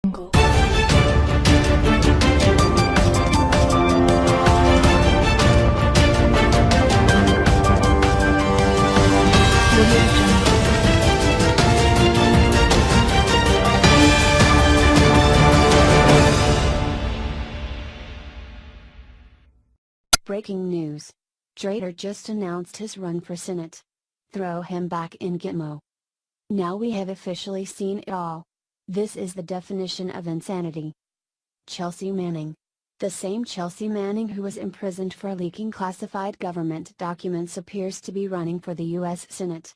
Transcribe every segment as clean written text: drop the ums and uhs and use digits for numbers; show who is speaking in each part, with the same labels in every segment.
Speaker 1: jungle.
Speaker 2: Breaking news. TRAITOR just announced his run for Senate. Throw him back in GITMO. Now we have officially seen it all. This is the definition of insanity. Chelsea Manning. The same Chelsea Manning who was imprisoned for leaking classified government documents appears to be running for the U.S. Senate.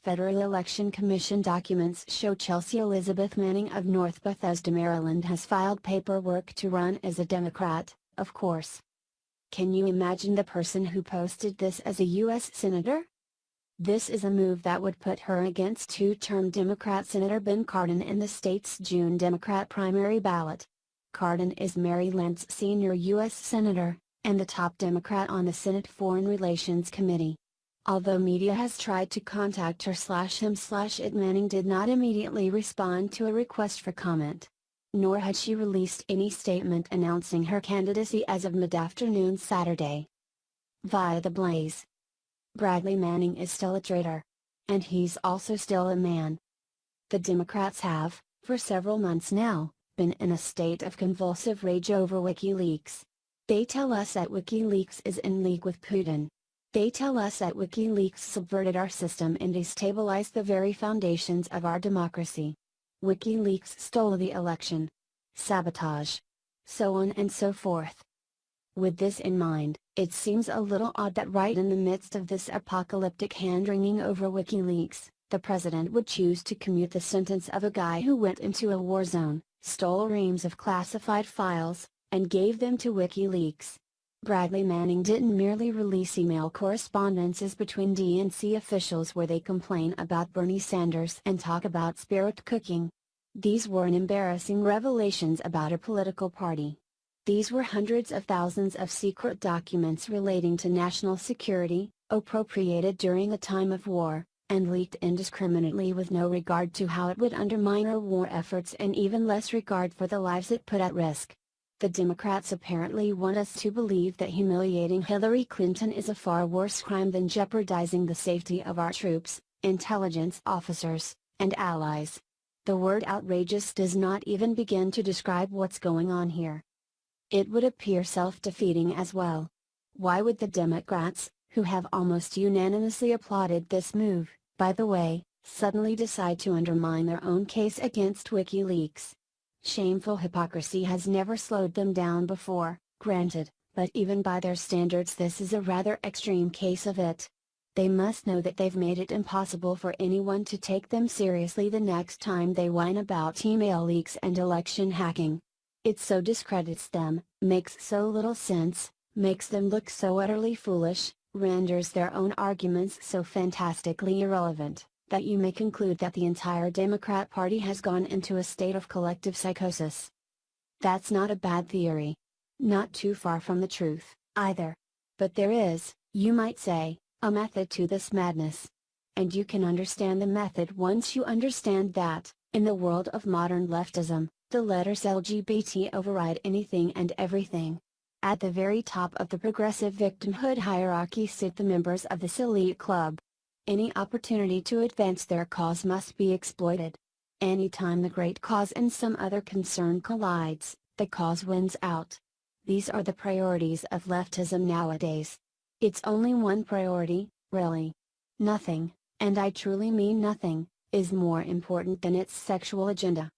Speaker 2: Federal Election Commission documents show Chelsea Elizabeth Manning of North Bethesda, Maryland has filed paperwork to run as a Democrat, of course. Can you imagine the person who posted this as a U.S. Senator? This is a move that would put her against two-term Democrat Senator Ben Cardin in the state's June Democrat primary ballot. Cardin is Maryland's senior U.S. Senator, and the top Democrat on the Senate Foreign Relations Committee. Although media has tried to contact her/him/it, Manning did not immediately respond to a request for comment. Nor had she released any statement announcing her candidacy as of mid-afternoon Saturday. Via the Blaze. Bradley Manning is still a traitor. And he's also still a man. The Democrats have, for several months now, been in a state of convulsive rage over WikiLeaks. They tell us that WikiLeaks is in league with Putin. They tell us that WikiLeaks subverted our system and destabilized the very foundations of our democracy. WikiLeaks stole the election. Sabotage. So on and so forth. With this in mind, it seems a little odd that right in the midst of this apocalyptic hand-wringing over WikiLeaks, the president would choose to commute the sentence of a guy who went into a war zone, stole reams of classified files, and gave them to WikiLeaks. Bradley Manning didn't merely release email correspondences between DNC officials where they complain about Bernie Sanders and talk about spirit cooking. These weren't embarrassing revelations about a political party. These were hundreds of thousands of secret documents relating to national security, appropriated during a time of war, and leaked indiscriminately with no regard to how it would undermine our war efforts and even less regard for the lives it put at risk. The Democrats apparently want us to believe that humiliating Hillary Clinton is a far worse crime than jeopardizing the safety of our troops, intelligence officers, and allies. The word outrageous does not even begin to describe what's going on here. It would appear self-defeating as well. Why would the Democrats, who have almost unanimously applauded this move, by the way, suddenly decide to undermine their own case against WikiLeaks? Shameful hypocrisy has never slowed them down before, granted, but even by their standards this is a rather extreme case of it. They must know that they've made it impossible for anyone to take them seriously the next time they whine about email leaks and election hacking. It so discredits them, makes so little sense, makes them look so utterly foolish, renders their own arguments so fantastically irrelevant, that you may conclude that the entire Democrat Party has gone into a state of collective psychosis. That's not a bad theory. Not too far from the truth, either. But there is, you might say, a method to this madness. And you can understand the method once you understand that, in the world of modern leftism, the letters LGBT override anything and everything. At the very top of the progressive victimhood hierarchy sit the members of this elite club. Any opportunity to advance their cause must be exploited. Anytime the great cause and some other concern collides, the cause wins out. These are the priorities of leftism nowadays. It's only one priority, really. Nothing, and I truly mean nothing, is more important than its sexual agenda.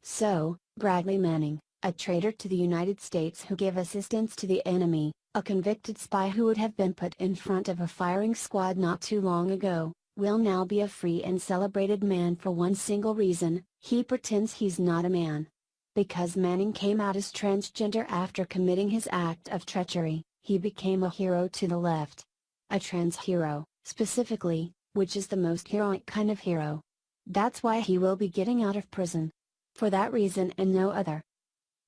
Speaker 2: So, Bradley Manning, a traitor to the United States who gave assistance to the enemy, a convicted spy who would have been put in front of a firing squad not too long ago, will now be a free and celebrated man for one single reason: he pretends he's not a man. Because Manning came out as transgender after committing his act of treachery, he became a hero to the left. A trans hero, specifically, which is the most heroic kind of hero. That's why he will be getting out of prison. For that reason and no other.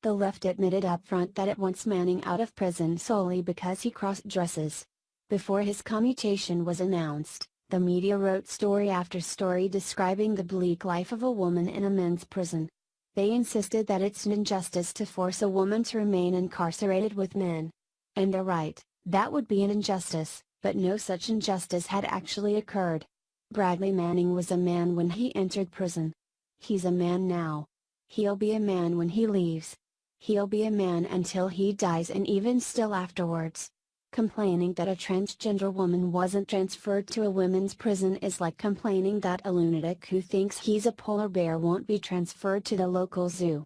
Speaker 2: The left admitted up front that it wants Manning out of prison solely because he cross-dresses. Before his commutation was announced, the media wrote story after story describing the bleak life of a woman in a men's prison. They insisted that it's an injustice to force a woman to remain incarcerated with men. And they're right, that would be an injustice, but no such injustice had actually occurred. Bradley Manning was a man when he entered prison. He's a man now. He'll be a man when he leaves. He'll be a man until he dies, and even still afterwards. Complaining that a transgender woman wasn't transferred to a women's prison is like complaining that a lunatic who thinks he's a polar bear won't be transferred to the local zoo.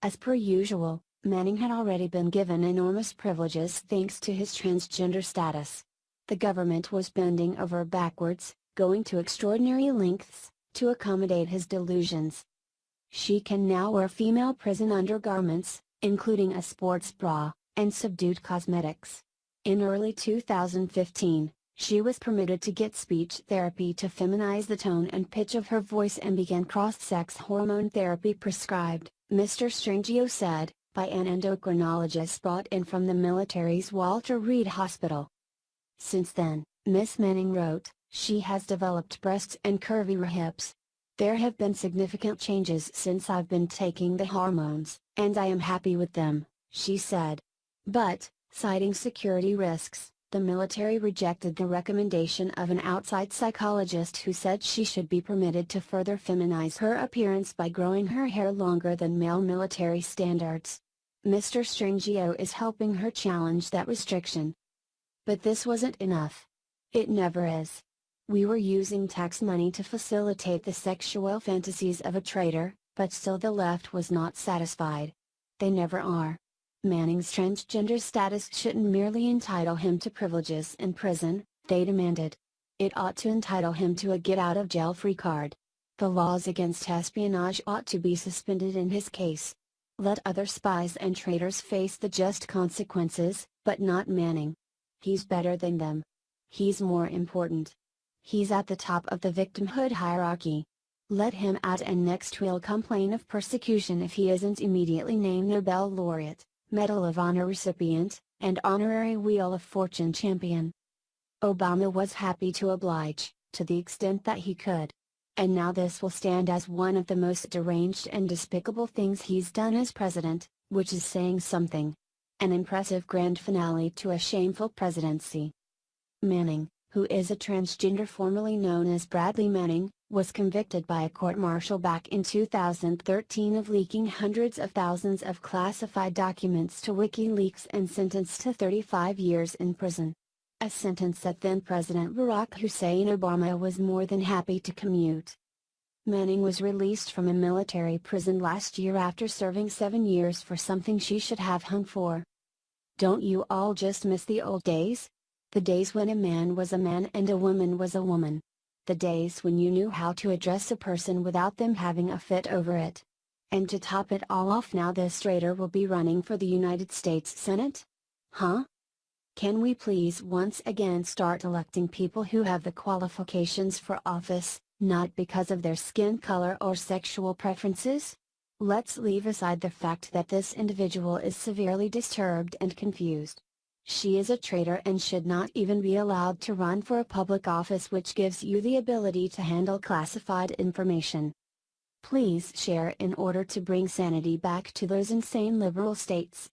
Speaker 2: As per usual, Manning had already been given enormous privileges thanks to his transgender status. The government was bending over backwards, going to extraordinary lengths, to accommodate his delusions. She can now wear female prison undergarments, including a sports bra, and subdued cosmetics. In early 2015, she was permitted to get speech therapy to feminize the tone and pitch of her voice and began cross-sex hormone therapy prescribed, Mr. Strangio said, by an endocrinologist brought in from the military's Walter Reed Hospital. Since then, Miss Manning wrote, she has developed breasts and curvy hips. There have been significant changes since I've been taking the hormones, and I am happy with them, she said. But, citing security risks, the military rejected the recommendation of an outside psychologist who said she should be permitted to further feminize her appearance by growing her hair longer than male military standards. Mr. Strangio is helping her challenge that restriction. But this wasn't enough. It never is. We were using tax money to facilitate the sexual fantasies of a traitor, but still the left was not satisfied. They never are. Manning's transgender status shouldn't merely entitle him to privileges in prison, they demanded. It ought to entitle him to a get-out-of-jail-free card. The laws against espionage ought to be suspended in his case. Let other spies and traitors face the just consequences, but not Manning. He's better than them. He's more important. He's at the top of the victimhood hierarchy. Let him out, and next we'll complain of persecution if he isn't immediately named Nobel laureate, Medal of Honor recipient, and honorary Wheel of Fortune champion. Obama was happy to oblige, to the extent that he could. And now this will stand as one of the most deranged and despicable things he's done as president, which is saying something. An impressive grand finale to a shameful presidency. Manning, who is a transgender formerly known as Bradley Manning, was convicted by a court-martial back in 2013 of leaking hundreds of thousands of classified documents to WikiLeaks and sentenced to 35 years in prison. A sentence that then-President Barack Hussein Obama was more than happy to commute. Manning was released from a military prison last year after serving 7 years for something she should have hung for. Don't you all just miss the old days? The days when a man was a man and a woman was a woman. The days when you knew how to address a person without them having a fit over it. And to top it all off, now this traitor will be running for the United States Senate? Huh? Can we please once again start electing people who have the qualifications for office, not because of their skin color or sexual preferences? Let's leave aside the fact that this individual is severely disturbed and confused. She is a traitor and should not even be allowed to run for a public office which gives you the ability to handle classified information. Please share in order to bring sanity back to those insane liberal states.